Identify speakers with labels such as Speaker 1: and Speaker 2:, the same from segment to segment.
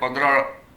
Speaker 1: 15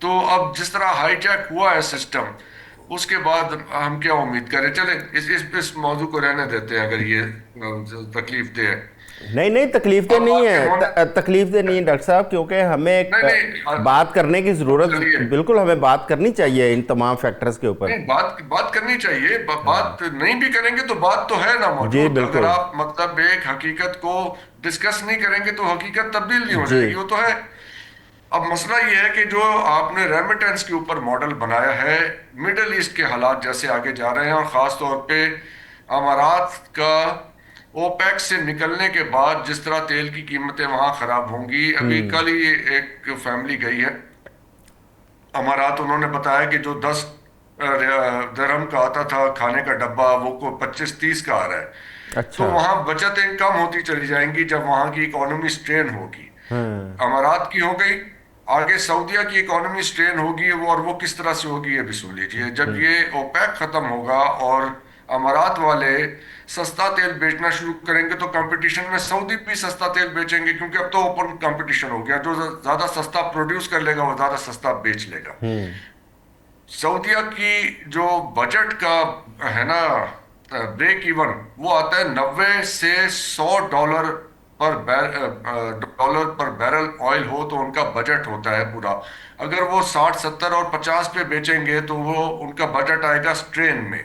Speaker 1: تو اب جس طرح ہائی جیک ہوا ہے سسٹم، اس کے بعد ہم کیا امید کریں؟ چلیں اس موضوع کو رہنے دیتے ہیں اگر یہ تکلیف دہ ہے۔
Speaker 2: نہیں نہیں، تکلیف دہ
Speaker 1: اب
Speaker 2: نہیں
Speaker 1: آپ کے
Speaker 2: ہے، تکلیف دہ نہیں ہے ڈاکٹر صاحب، کیونکہ ہمیں ایک
Speaker 1: نہیں نہیں
Speaker 2: بات کرنے کی ضرورت،
Speaker 1: چلیے،
Speaker 2: بالکل ہمیں بات کرنی چاہیے ان تمام فیکٹرز کے اوپر۔
Speaker 1: نہیں بات کرنی چاہیے، بات نہیں بھی کریں گے تو بات تو ہے نا
Speaker 2: جی
Speaker 1: موجود۔ اگر
Speaker 2: بالکل،
Speaker 1: آپ مطلب ایک حقیقت کو ڈسکس نہیں کریں گے تو حقیقت تبدیل نہیں ہو
Speaker 2: جی
Speaker 1: جائے گی، وہ تو ہے۔ اب مسئلہ یہ ہے کہ جو آپ نے ریمیٹنس کے اوپر ماڈل بنایا ہے، مڈل ایسٹ کے حالات جیسے آگے جا رہے ہیں، اور خاص طور پہ امارات کا اوپیک سے نکلنے کے بعد جس طرح تیل کی قیمتیں وہاں خراب ہوں گی۔ ابھی کل ہی ایک فیملی گئی ہے امارات، انہوں نے بتایا کہ جو 10 درہم کا آتا تھا کھانے کا ڈبہ، وہ کو 25-30 کا آ رہا ہے۔ تو
Speaker 2: اچھا،
Speaker 1: وہاں بچتیں کم ہوتی چلی جائیں گی جب وہاں کی اکانومی سٹرین ہوگی۔
Speaker 2: ہاں
Speaker 1: امارات کی ہو گئی، آگے سعودیہ کی اکانومی سٹرین ہوگی، اور وہ کس طرح سے ہوگی یہ بھی سن لیجئے۔ جب یہ اوپیک ختم ہوگا اور امارات والے سستا تیل بیچنا شروع کریں گے تو کمپٹیشن میں سعودی بھی سستا تیل بیچیں گے، کیونکہ اب تو اوپن کمپٹیشن ہو گیا، جو زیادہ سستا پروڈیوس کر لے گا وہ زیادہ سستا بیچ لے گا۔ سعودیہ کی جو بجٹ کا ہے نا بریک ایون، وہ آتا ہے 90 سے $100 پر بیرل آئل ہو تو ان کا بجٹ ہوتا ہے پورا۔ اگر وہ 60 70 اور 50 پہ بیچیں گے تو وہ ان کا بجٹ آئے گا سٹرین میں۔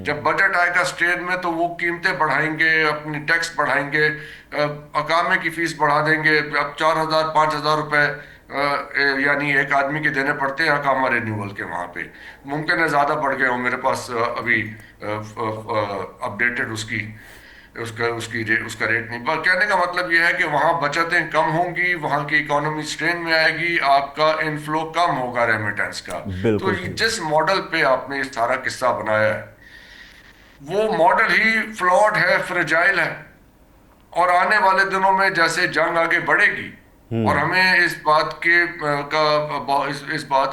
Speaker 1: جب بجٹ آئے گا سٹرین میں تو وہ قیمتیں بڑھائیں گے، اپنی ٹیکس بڑھائیں گے، اقامے کی فیس بڑھا دیں گے۔ اب 4,000 5,000 روپے یعنی ایک آدمی کے دینے پڑتے ہیں اقامہ رینیول کے وہاں پہ۔ ممکن ہے زیادہ بڑھ گئے ہوں، میرے پاس ابھی اپڈیٹڈ اس کا ریٹ نہیں، پر کہنے کا مطلب یہ ہے کہ وہاں بچتیں کم ہوں گی، وہاں کی اکانومی سٹرین میں آئے گی، آپ کا انفلو کم ہوگا ریمیٹنس کا۔ تو
Speaker 2: بالکل ٹھیک،
Speaker 1: جس ماڈل پہ آپ نے یہ سارا قصہ بنایا ہے وہ ماڈل ہی فلاڈ ہے، فریجائل ہے، اور آنے والے دنوں میں جیسے جنگ آگے بڑھے گی اور ہمیں اس بات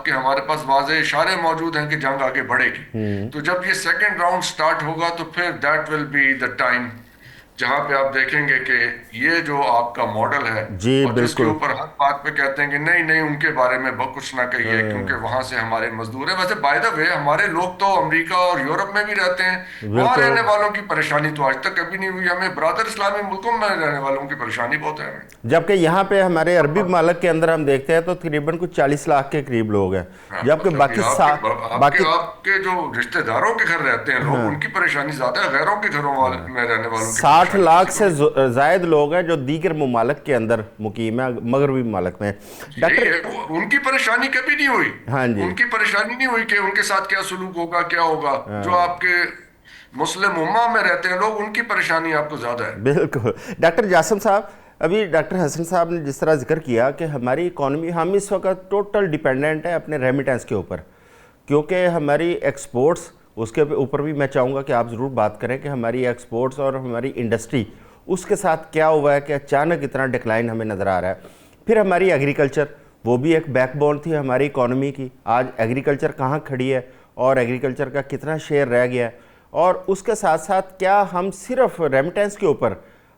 Speaker 1: کے ہمارے پاس واضح اشارے موجود ہیں کہ جنگ آگے بڑھے گی، تو جب یہ سیکنڈ راؤنڈ سٹارٹ ہوگا تو پھر that will be the time جہاں پہ آپ دیکھیں گے کہ یہ جو آپ کا ماڈل ہے،
Speaker 2: جی
Speaker 1: اور جس کے
Speaker 2: بالکل،
Speaker 1: اوپر ہر بات پہ کہتے ہیں کہ نہیں نہیں ان کے بارے میں بہت کچھ نہ کہیے کیونکہ وہاں سے ہمارے مزدور ہیں۔ ویسے بائی دا وے ہمارے لوگ تو امریکہ اور یورپ میں بھی رہتے ہیں، وہاں
Speaker 2: بالکل،
Speaker 1: رہنے والوں کی پریشانی تو آج تک کبھی نہیں ہوئی ہمیں، برادر اسلامی ملکوں میں رہنے والوں کی پریشانی بہت ہے ہمیں۔
Speaker 2: جبکہ یہاں پہ ہمارے عربی ممالک کے اندر ہم دیکھتے ہیں تو تقریباً کچھ 40 لاکھ کے قریب لوگ ہیں، جبکہ
Speaker 1: مطلب کہ
Speaker 2: باقی باقی
Speaker 1: آپ کے جو رشتہ داروں کے گھر رہتے ہیں لوگ، ان کی پریشانی زیادہ ہے، غیروں کے گھروں میں رہنے والوں کی
Speaker 2: 60
Speaker 1: پریشانی
Speaker 2: لاکھ
Speaker 1: کسی کو
Speaker 2: سے
Speaker 1: نہیں۔
Speaker 2: زائد لوگ ہیں جو دیگر ممالک کے اندر مقیم ہیں، مغربی ممالک میں۔
Speaker 1: یہی
Speaker 2: ڈاکٹر،
Speaker 1: ہے، ان کی پریشانی کبھی نہیں ہوئی،
Speaker 2: ہاں جی،
Speaker 1: ان کی پریشانی نہیں ہوئی کہ ان کے ساتھ کیا سلوک ہوگا کیا ہوگا۔ جو آپ کے مسلم امہ میں رہتے ہیں لوگ، ان کی پریشانی آپ کو زیادہ ہے۔
Speaker 2: بالکل۔ ڈاکٹر جاسم صاحب، ابھی ڈاکٹر حسن صاحب نے جس طرح ذکر کیا کہ ہماری اکانومی، ہم اس وقت ٹوٹل ڈیپینڈنٹ ہے اپنے ریمیٹنس کے اوپر، کیونکہ ہماری ایکسپورٹس، اس کے اوپر بھی میں چاہوں گا کہ آپ ضرور بات کریں کہ ہماری ایکسپورٹس اور ہماری انڈسٹری اس کے ساتھ کیا ہوا ہے کہ اچانک اتنا ڈکلائن ہمیں نظر آ رہا ہے۔ پھر ہماری ایگریکلچر، وہ بھی ایک بیک بون تھی ہماری اکانومی کی، آج ایگریکلچر کہاں کھڑی ہے اور ایگریکلچر کا کتنا شیئر رہ گیا ہے، اور اس کے ساتھ ساتھ کیا ہم صرف ریمیٹنس کے اوپر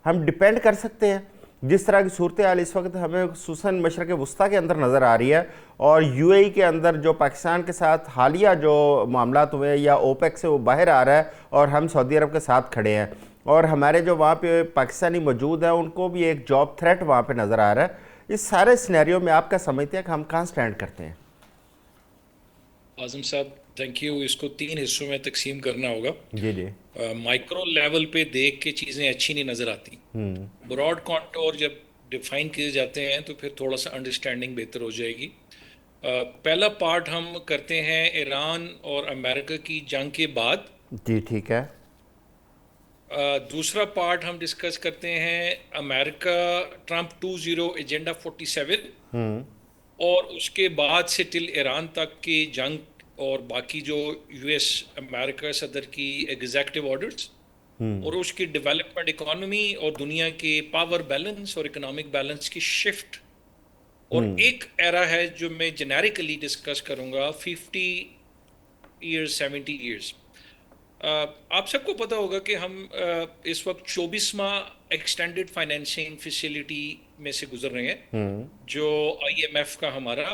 Speaker 2: ہم ڈیپینڈ کر سکتے ہیں؟ جس طرح کی صورتحال اس وقت ہمیں خصوصاً مشرق وسطیٰ کے اندر نظر آ رہی ہے، اور یو اے ای کے اندر جو پاکستان کے ساتھ حالیہ جو معاملات ہوئے یا اوپیک سے وہ باہر آ رہا ہے اور ہم سعودی عرب کے ساتھ کھڑے ہیں، اور ہمارے جو وہاں پہ پاکستانی موجود ہیں ان کو بھی ایک جاب تھریٹ وہاں پہ نظر آ رہا ہے۔ اس سارے سینیریو میں آپ کا سمجھتے ہیں کہ ہم کہاں سٹینڈ کرتے ہیں؟
Speaker 3: اعظم صاحب تھینک یو۔ اس کو 3 حصوں میں تقسیم کرنا ہوگا۔
Speaker 2: جی جی،
Speaker 3: مائکرو لیول پہ دیکھ کے چیزیں اچھی نہیں نظر آتی، براڈ کانٹور جب ڈیفائن کیے جاتے ہیں تو پھر تھوڑا سا انڈرسٹینڈنگ بہتر ہو جائے گی۔ پہلا پارٹ ہم کرتے ہیں ایران اور امریکہ کی جنگ کے بعد،
Speaker 2: جی ٹھیک ہے،
Speaker 3: دوسرا پارٹ ہم ڈسکس کرتے ہیں امریکہ ٹرمپ 20 ایجنڈا 47، اور اس کے بعد سے ٹل ایران تک کی جنگ اور باقی جو یو ایس امریکہ صدر کی ایگزیکٹو آرڈرز اور اس کی ڈیولپمنٹ اکانومی اور دنیا کے پاور بیلنس اور اکنامک بیلنس کی شفٹ، اور ایک ایرا ہے جو میں جنیرکلی ڈسکس کروں گا 50 ایئرز 70 ایئرز۔ آپ سب کو پتہ ہوگا کہ ہم اس وقت 24واں ایکسٹینڈڈ فائنینسنگ فیسیلٹی میں سے گزر رہے ہیں، جو آئی ایم ایف کا ہمارا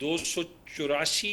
Speaker 3: 284,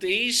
Speaker 3: 23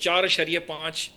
Speaker 3: 4.5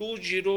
Speaker 3: 2.0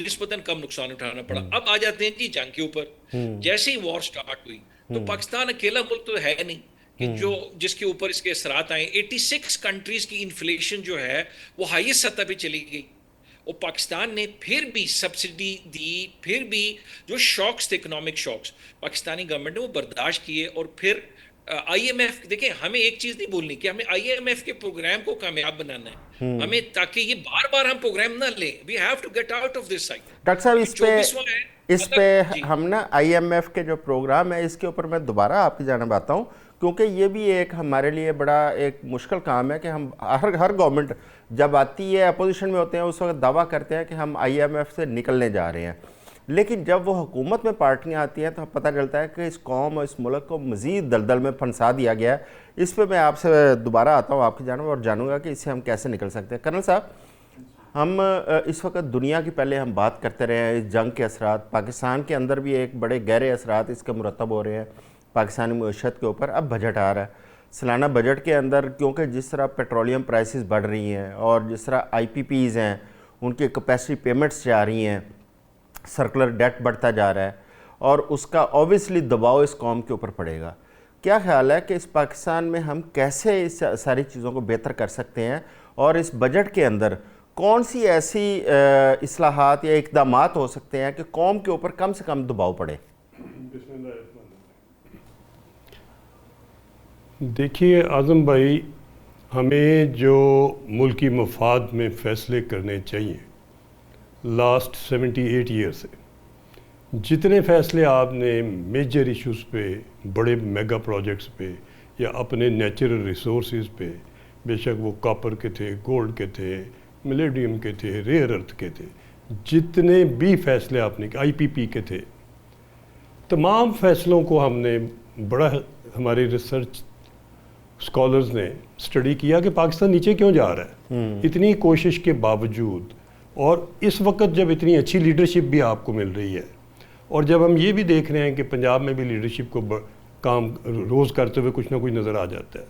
Speaker 3: نسبتاً کم نقصان اٹھانا پڑا. اب آ جاتے ہیں جی جنگ کے اوپر. جیسے ہی وار سٹارٹ ہوئی تو پاکستان اکیلا ملک تو ہے نہیں کہ جو جس کے اوپر اس کے اثرات آئیں. 86 کنٹریز کی انفلیشن جو ہے وہ ہائیسٹ سطح پہ چلی گئی, اور پاکستان نے پھر بھی سبسڈی دی, پھر بھی جو شاکس تھے اکنامک شاکس پاکستانی گورنمنٹ نے وہ برداشت کیے. اور پھر آئی ایم ایف, دیکھیں ہمیں ایک چیز نہیں بولنی کہ ہمیں آئی ایم ایف کے پروگرام کو کامیاب بنانا ہے, ہمیں تاکہ یہ بار بار ہم پروگرام نہ لیں. We have to get out of this cycle.
Speaker 2: Doctor صاحب اس پہ ہم نا آئی ایم ایف کے جو پروگرام ہے اس کے اوپر میں دوبارہ آپ کی جانب آتا ہوں, کیونکہ یہ بھی ایک ہمارے لیے بڑا ایک مشکل کام ہے کہ ہم ہر گورنمنٹ جب آتی ہے اپوزیشن میں ہوتے ہیں اس وقت دعویٰ کرتے ہیں کہ ہم آئی ایم ایف سے نکلنے جا رہے ہیں, لیکن جب وہ حکومت میں پارٹیاں آتی ہیں تو پتہ چلتا ہے کہ اس قوم اور اس ملک کو مزید دلدل میں پھنسا دیا گیا ہے. اس پہ میں آپ سے دوبارہ آتا ہوں آپ کی جانب اور جانوں گا کہ اس سے ہم کیسے نکل سکتے ہیں. کرنل صاحب, ہم اس وقت دنیا کی پہلے ہم بات کرتے رہے ہیں اس جنگ کے اثرات, پاکستان کے اندر بھی ایک بڑے گہرے اثرات اس کے مرتب ہو رہے ہیں پاکستانی معیشت کے اوپر. اب بجٹ آ رہا ہے, سالانہ بجٹ کے اندر کیونکہ جس طرح پیٹرولیم پرائسز بڑھ رہی ہیں اور جس طرح آئی پی پیز ہیں ان کی کیپیسٹی پیمنٹس جا رہی ہیں, سرکولر ڈیٹ بڑھتا جا رہا ہے اور اس کا اوبیسلی دباؤ اس قوم کے اوپر پڑے گا. کیا خیال ہے کہ اس پاکستان میں ہم کیسے اس ساری چیزوں کو بہتر کر سکتے ہیں, اور اس بجٹ کے اندر کون سی ایسی اصلاحات یا اقدامات ہو سکتے ہیں کہ قوم کے اوپر کم سے کم دباؤ پڑے؟
Speaker 4: دیکھیے اعظم بھائی, ہمیں جو ملکی مفاد میں فیصلے کرنے چاہیے لاسٹ 78 ایئر سے جتنے فیصلے آپ نے میجر ایشوز پہ, بڑے میگا پروجیکٹس پہ یا اپنے نیچرل ریسورسز پہ, بے شک وہ کاپر کے تھے, گولڈ کے تھے, ملیڈیم کے تھے, ریئر ارتھ کے تھے, جتنے بھی فیصلے آپ نے آئی پی پی کے تھے, تمام فیصلوں کو ہم نے بڑا ہمارے ریسرچ اسکالرز نے اسٹڈی کیا کہ پاکستان نیچے کیوں جا رہا ہے اتنی کوشش کے باوجود. اور اس وقت جب اتنی اچھی لیڈرشپ بھی آپ کو مل رہی ہے, اور جب ہم یہ بھی دیکھ رہے ہیں کہ پنجاب میں بھی لیڈرشپ کو کام روز کرتے ہوئے کچھ نہ کچھ نظر آ جاتا ہے,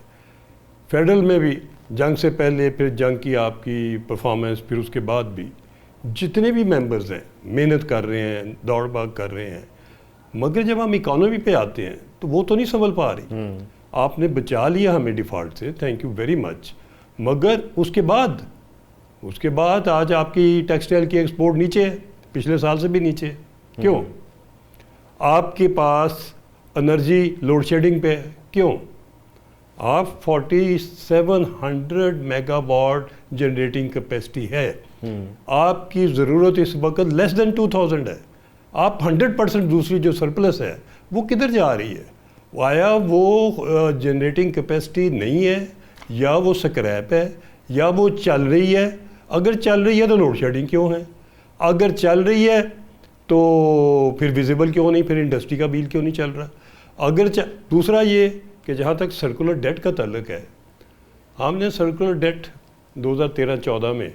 Speaker 4: فیڈرل میں بھی جنگ سے پہلے, پھر جنگ کی آپ کی پرفارمنس, پھر اس کے بعد بھی جتنے بھی ممبرز ہیں محنت کر رہے ہیں, دوڑ بھاگ کر رہے ہیں, مگر جب ہم اکانومی پہ آتے ہیں تو وہ تو نہیں سنبھل پا رہی. آپ نے بچا لیا ہمیں ڈیفالٹ سے, تھینک یو ویری مچ, مگر اس کے بعد آج آپ کی ٹیکسٹائل کی ایکسپورٹ نیچے ہے, پچھلے سال سے بھی نیچے ہے. کیوں؟ آپ کے پاس انرجی لوڈ شیڈنگ پہ ہے. کیوں؟ آپ 4700 میگا واٹ جنریٹنگ کیپیسٹی ہے, آپ کی ضرورت اس وقت لیس دین 2000 ہے. آپ 100% دوسری جو سرپلس ہے وہ کدھر جا رہی ہے؟ آیا وہ جنریٹنگ کیپیسٹی نہیں ہے, یا وہ سکریپ ہے, یا وہ چل رہی ہے؟ اگر چل رہی ہے تو لوڈ شیڈنگ کیوں ہے؟ اگر چل رہی ہے تو پھر ویزیبل کیوں نہیں, پھر انڈسٹری کا بل کیوں نہیں چل رہا؟ اگر دوسرا یہ کہ جہاں تک سرکولر ڈیٹ کا تعلق ہے, ہم نے سرکولر ڈیٹ 2013-14 میں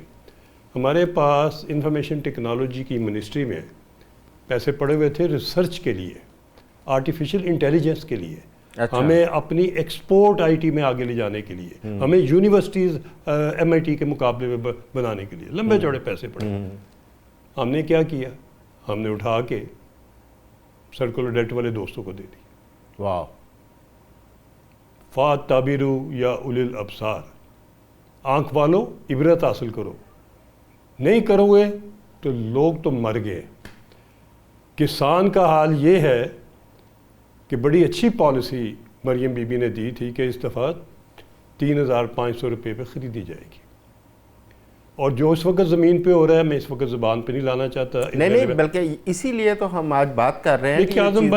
Speaker 4: ہمارے پاس انفارمیشن ٹیکنالوجی کی منسٹری میں پیسے پڑے ہوئے تھے ریسرچ کے لیے, آرٹیفیشیل انٹیلیجنس کے لیے, ہمیں اپنی ایکسپورٹ آئی ٹی میں آگے لے جانے کے لیے, ہمیں یونیورسٹیز ایم آئی ٹی کے مقابلے میں بنانے کے لیے لمبے چوڑے پیسے پڑے. ہم نے کیا کیا؟ ہم نے اٹھا کے سرکولر ڈیٹ والے دوستوں کو دے دی.
Speaker 2: واو.
Speaker 4: فات تعبیرو یا اولی الابصار, آنکھ والو عبرت حاصل کرو, نہیں کرو گے تو لوگ تو مر گئے. کسان کا حال یہ ہے کہ بڑی اچھی پالیسی مریم بی بی نے دی تھی کہ اس دفعہ 3500 روپے پہ خریدی جائے گی, اور جو اس وقت زمین پہ ہو رہا ہے, میں اس وقت زبان پہ نہیں لانا چاہتا,
Speaker 2: نہیں بلکہ اسی لیے تو ہم آج بات کر رہے ہیں کہ
Speaker 4: اعظم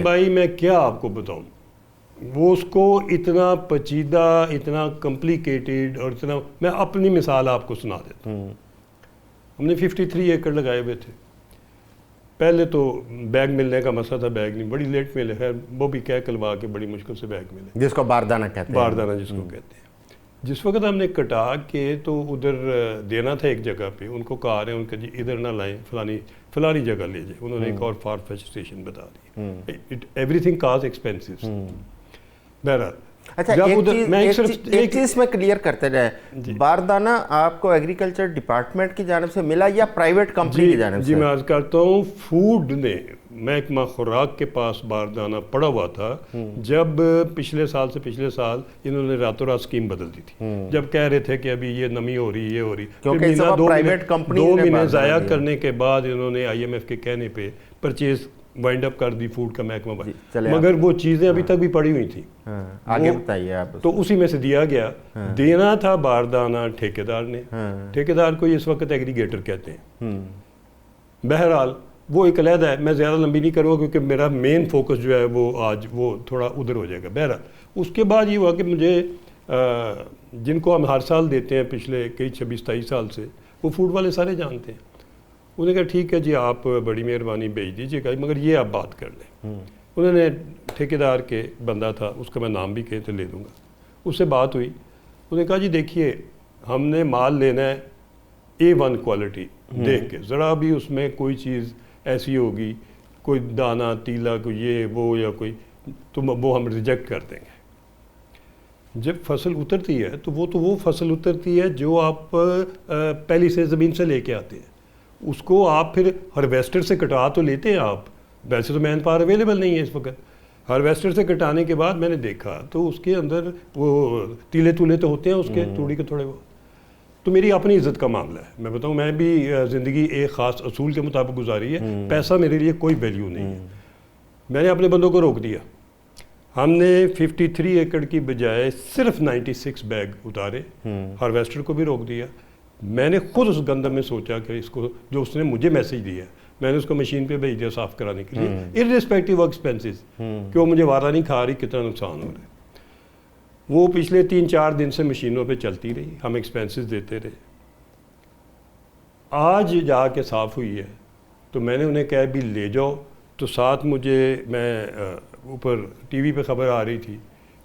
Speaker 4: بھائی میں کیا آپ کو بتاؤں, وہ اس کو اتنا پیچیدہ, اتنا کمپلیکیٹڈ, اور اتنا, میں اپنی مثال آپ کو سنا دیتا ہوں. ہم نے 53 ایکڑ لگائے ہوئے تھے. پہلے تو بیگ ملنے کا مسئلہ تھا, بیگ نہیں, بڑی لیٹ ملے, خیر وہ بھی کہہ کلوا کے بڑی مشکل سے بیگ ملے,
Speaker 2: جس کو باردانہ کہتے ہیں.
Speaker 4: باردانہ جس کو کہتے ہیں. جس وقت ہم نے کٹا کے تو ادھر دینا تھا ایک جگہ پہ, ان کو کہا رہے ہیں ان کا جی ادھر نہ لائیں, فلانی جگہ لے جائیں. انہوں نے ایک اور فار فیچ اسٹیشن بتا دی. Everything cause expensive. بہرحال
Speaker 2: اچھا
Speaker 4: جب
Speaker 2: ایک
Speaker 4: ادھر
Speaker 2: چیز
Speaker 4: میں
Speaker 2: ایک چیز میں کلیئر کرتے جائیں، باردانہ آپ کو ایگریکلچر ڈپارٹمنٹ کی جانب سے ملا یا پرائیوٹ کمپنی کی جانب سے؟
Speaker 4: جی میں عرض کرتا ہوں فوڈ نے محکمہ خوراک کے پاس باردانہ پڑا ہوا تھا جب پچھلے سال انہوں نے راتوں رات اسکیم بدل دی تھی، جب کہہ رہے تھے کہ ابھی یہ نمی ہو رہی، یہ ہو رہی،
Speaker 2: کیونکہ پرائیویٹ کمپنی
Speaker 4: 2 مہینے ضائع کرنے کے بعد انہوں نے آئی ایم ایف کے کہنے پہ پرچیز وائنڈ اپ کر دی فوڈ کا محکمہ، مگر وہ چیزیں ابھی تک بھی پڑی ہوئی تھیں۔
Speaker 2: آگے بتائیے آپ۔
Speaker 4: تو اسی میں سے دیا گیا، دینا تھا باردانہ ٹھیکیدار نے، ٹھیکیدار کو اس وقت ایگریگیٹر کہتے ہیں۔ بہرحال وہ ایک علیحدہ ہے، میں زیادہ لمبی نہیں کروں گا کیونکہ میرا مین فوکس جو ہے وہ آج وہ تھوڑا ادھر ہو جائے گا۔ بہرحال اس کے بعد یہ ہوا کہ مجھے جن کو ہم ہر سال دیتے ہیں پچھلے کئی 26-27 سال سے، وہ فوڈ والے سارے جانتے ہیں۔ انہوں نے کہا ٹھیک ہے جی آپ بڑی مہربانی بھیج دیجیے گا، مگر یہ آپ بات کر لیں۔ انہوں نے ٹھیکیدار کے بندہ تھا، اس کا میں نام بھی کہتے لے دوں گا، اس سے بات ہوئی۔ انہوں نے کہا جی دیکھیے ہم نے مال لینا ہے A1 کوالٹی دیکھ کے، ذرا بھی اس میں کوئی چیز ایسی ہوگی، کوئی دانہ تیلا کوئی یہ وہ یا کوئی، تو وہ ہم ریجیکٹ کر دیں گے۔ جب فصل اترتی ہے تو وہ فصل اترتی ہے جو آپ پہلی سے زمین سے لے کے آتے ہیں، اس کو آپ پھر ہارویسٹر سے کٹا تو لیتے ہیں آپ، ویسے تو مین پاور اویلیبل نہیں ہے اس وقت۔ ہارویسٹر سے کٹانے کے بعد میں نے دیکھا تو اس کے اندر وہ تیلے تولے تو ہوتے ہیں اس کے توڑی کے تھوڑے، وہ تو میری اپنی عزت کا معاملہ ہے۔ میں بتاؤں میں بھی زندگی ایک خاص اصول کے مطابق گزاری ہے، پیسہ میرے لیے کوئی ویلیو نہیں ہے۔ میں نے اپنے بندوں کو روک دیا، ہم نے 53 ایکڑ کی بجائے صرف 96 بیگ اتارے، ہارویسٹر کو بھی روک دیا۔ میں نے خود اس گندم میں سوچا کہ اس کو جو اس نے مجھے میسیج دیا میں نے اس کو مشین پہ بھیج دیا صاف کرانے کے لیے، ارسپیکٹیو آف ایکسپینسز، کہ وہ مجھے وارہ نہیں کھا رہی کتنا نقصان ہو رہا ہے۔ وہ پچھلے 3-4 دن سے مشینوں پہ چلتی رہی، ہم ایکسپینسز دیتے رہے۔ آج جا کے صاف ہوئی ہے تو میں نے انہیں کہا بھی لے جاؤ، تو ساتھ مجھے میں اوپر ٹی وی پہ خبر آ رہی تھی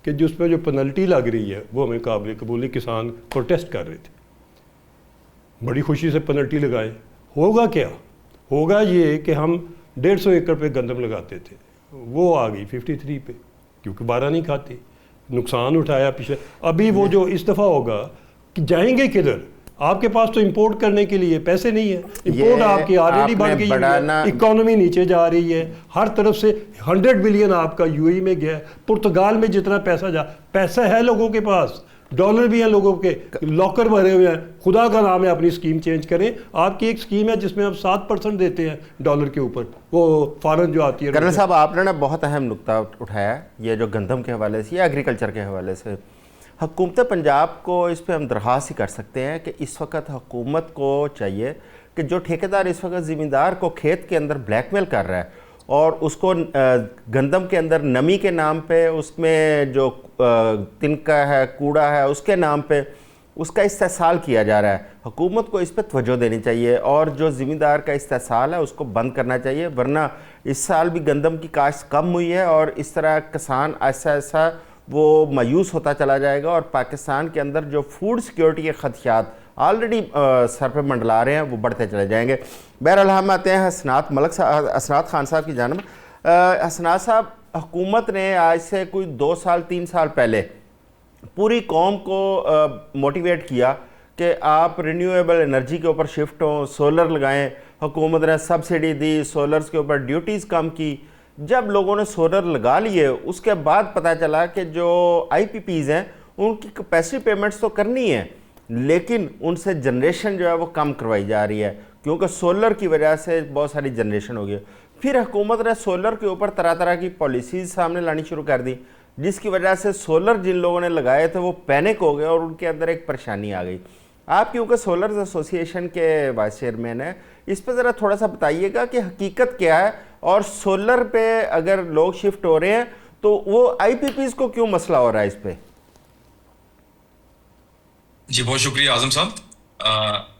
Speaker 4: کہ جس پہ جو پنلٹی لگ رہی ہے وہ ہمیں قابل قبول نہیں، کسان پروٹیسٹ کر رہے تھے۔ بڑی خوشی سے پنلٹی لگائیں، ہوگا کیا؟ ہوگا یہ کہ ہم 150 ایکڑ پہ گندم لگاتے تھے، وہ آ گئی 53 پہ کیونکہ بارہ نہیں کھاتی، نقصان اٹھایا پچھلے۔ ابھی وہ جو اس دفعہ ہوگا کہ جائیں گے کدھر؟ آپ کے پاس تو امپورٹ کرنے کے لیے پیسے نہیں ہیں، امپورٹ آپ کی آلریڈی بڑھ گئی ہے، اکانومی نیچے جا رہی ہے، ہر طرف سے 100 بلین آپ کا UAE میں گیا ہے، پرتگال میں جتنا پیسہ ہے لوگوں کے پاس، ڈالر بھی ہیں لوگوں کے، لاکر بھرے ہوئے ہیں۔ خدا کا نام ہے اپنی اسکیم چینج کریں۔ آپ کی ایک اسکیم ہے جس میں آپ 7% دیتے ہیں ڈالر کے اوپر، وہ فارن جو آتی ہے۔
Speaker 2: کرنل صاحب آپ نے نا بہت اہم نقطہ اٹھایا، یہ جو گندم کے حوالے سے یا ایگریکلچر کے حوالے سے، حکومت پنجاب کو اس پہ ہم درخواست ہی کر سکتے ہیں کہ اس وقت حکومت کو چاہیے کہ جو ٹھیکیدار اس وقت زمیندار کو کھیت کے اندر بلیک میل کر رہا ہے اور اس کو گندم کے اندر نمی کے نام پہ، اس میں جو تنکا ہے کوڑا ہے اس کے نام پہ اس کا استحصال کیا جا رہا ہے، حکومت کو اس پہ توجہ دینی چاہیے اور جو زمیندار کا استحصال ہے اس کو بند کرنا چاہیے، ورنہ اس سال بھی گندم کی کاشت کم ہوئی ہے اور اس طرح کسان ایسا ایسا وہ مایوس ہوتا چلا جائے گا اور پاکستان کے اندر جو فوڈ سیکیورٹی کے خدشات آلریڈی سر پہ منڈلا رہے ہیں وہ بڑھتے چلے جائیں گے۔ بہرحال ہم آتے ہیں حسنات خان صاحب کی جانب۔ حسنات صاحب، حکومت نے آج سے کوئی 2-3 سال پہلے پوری قوم کو موٹیویٹ کیا کہ آپ رینیویبل انرجی کے اوپر شفٹ ہوں، سولر لگائیں، حکومت نے سبسڈی دی، سولرز کے اوپر ڈیوٹیز کم کی۔ جب لوگوں نے سولر لگا لیے اس کے بعد پتہ چلا کہ جو IPPs ہیں ان کی کیپیسٹی پیمنٹس تو کرنی ہے لیکن ان سے جنریشن جو ہے وہ کم کروائی جا رہی ہے کیونکہ سولر کی وجہ سے بہت ساری جنریشن ہو گئی۔ پھر حکومت نے سولر کے اوپر طرح طرح کی پالیسیز سامنے لانی شروع کر دی جس کی وجہ سے سولر جن لوگوں نے لگائے تھے وہ پینک ہو گئے اور ان کے اندر ایک پریشانی آ گئی۔ آپ کیونکہ سولرز ایسوسی ایشن کے وائس چیئرمین ہیں، اس پہ ذرا تھوڑا سا بتائیے گا کہ حقیقت کیا ہے اور سولر پہ اگر لوگ شفٹ ہو رہے ہیں تو وہ IPPs کو کیوں مسئلہ ہو رہا ہے اس پہ؟
Speaker 5: جی بہت شکریہ اعظم صاحب۔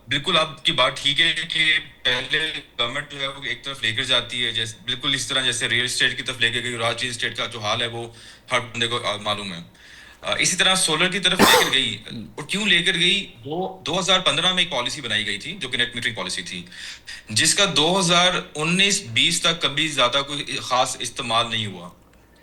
Speaker 5: بالکل آپ کی بات ٹھیک ہے کہ پہلے گورنمنٹ جو ہے وہ ایک طرف لے کر جاتی ہے، جیسے بالکل اس طرح جیسے ریئل اسٹیٹ کی طرف لے کے گئی، راج اسٹیٹ کا جو حال ہے وہ ہر بندے کو معلوم ہے، اسی طرح سولر کی طرف لے کر گئی۔ اور کیوں لے کر گئی؟ 2015 میں ایک پالیسی بنائی گئی تھی جو کہ نیٹ میٹرنگ پالیسی تھی، جس کا 2019-20 تک کبھی زیادہ کوئی خاص استعمال نہیں ہوا۔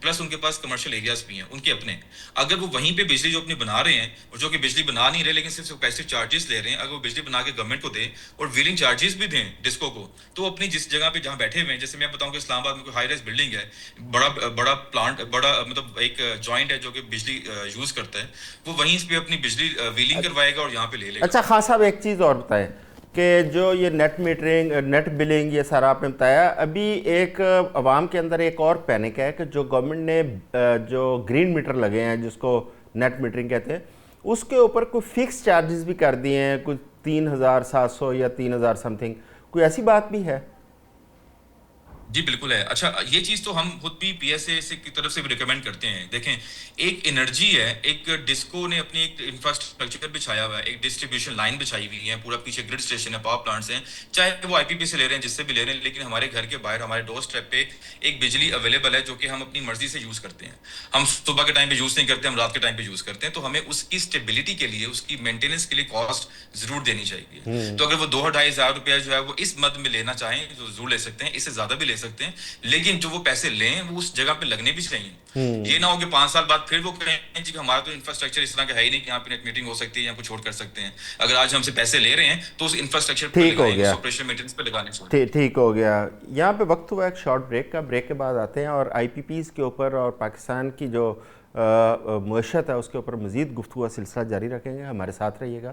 Speaker 5: پلس ان کے پاس کمرشل ایریاز بھی ہیں ان کے اپنے. اگر وہ وہیں پہ بجلی جو اپنی بنا رہے ہیں اور جو کہ بجلی بنا نہیں رہے لیکن صرف پیسے چارجز لے رہے ہیں, اگر وہ بجلی بنا کے گورنمنٹ کو دیں اور ویلنگ چارجز بھی دیں ڈسکو کو, تو اپنی جس جگہ پہ جہاں بیٹھے ہوئے ہیں, جیسے میں بتاؤں کہ اسلام آباد میں کوئی ہائی رائز بلڈنگ ہے, بڑا پلانٹ, بڑا مطلب ایک جوائنٹ ہے جو کہ بجلی یوز کرتا ہے, وہ وہیں اس پہ اپنی بجلی ویلنگ کروائے گا اور یہاں پہ لے لے گا.
Speaker 2: اچھا خان صاحب ایک چیز اور بتائیں کہ جو یہ نیٹ میٹرنگ, نیٹ بلنگ, یہ سارا آپ نے بتایا, ابھی ایک عوام کے اندر ایک اور پینک ہے کہ جو گورنمنٹ نے جو گرین میٹر لگے ہیں جس کو نیٹ میٹرنگ کہتے ہیں, اس کے اوپر کوئی فکس چارجز بھی کر دیے ہیں, کوئی 3,700 یا 3,000 سم تھنگ, کوئی ایسی بات بھی ہے؟
Speaker 5: جی بالکل ہے. اچھا یہ چیز تو ہم خود بھی پی ایس اے کی طرف سے بھی ریکمینڈ کرتے ہیں. دیکھیں ایک انرجی ہے, ایک ڈسکو نے اپنی ایک انفراسٹرکچر بچھایا ہوا ہے, ایک ڈسٹریبیوشن لائن بچھائی ہوئی ہے, پورا پیچھے گرڈ اسٹیشن ہے, پاور پلانٹس ہیں, چاہے وہ آئی پی پی سے لے رہے ہیں جس سے بھی لے رہے ہیں, لیکن ہمارے گھر کے باہر ہمارے ڈور اسٹیپ پہ ایک بجلی اویلیبل ہے جو کہ ہم اپنی مرضی سے یوز کرتے ہیں. ہم صبح کے ٹائم پہ یوز نہیں کرتے, ہم رات کے ٹائم پہ یوز کرتے ہیں, تو ہمیں اس کی اسٹیبلٹی کے لیے, اس کی مینٹیننس کے لیے کاسٹ ضرور دینی چاہیے. تو اگر وہ 2,000-2,500 روپیہ جو ہے وہ اس مد میں لینا چاہیں تو ضرور لے سکتے ہیں, اس سے زیادہ بھی لے سکتے ہیں, لیکن جو وہ پیسے لیں وہ اس جگہ پہ لگنے بھی چاہیے. یہ نہ ہو کہ 5 سال بعد پھر وہ کہیں کہ ہمارا تو انفراسٹرکچر اس طرح کا ہے ہی نہیں کہ یہاں پہ نیٹ میٹنگ ہو سکتی ہے یا کچھ اور کر سکتے ہیں. اگر آج ہم سے پیسے لے رہے ہیں تو اس انفراسٹرکچر پہ لگائیں, اس آپریشن مینٹیننس پہ لگانے چاہیے.
Speaker 2: ٹھیک ہو گیا. یہاں پہ وقت ہوا ایک شارٹ بریک کا, بریک کے بعد آتے ہیں اور آئی پی پیز کے اوپر اور پاکستان کی جو معیشت ہے اس کے اوپر مزید گفتگو کا سلسلہ جاری رکھیں گے. ہمارے ساتھ رہیے گا.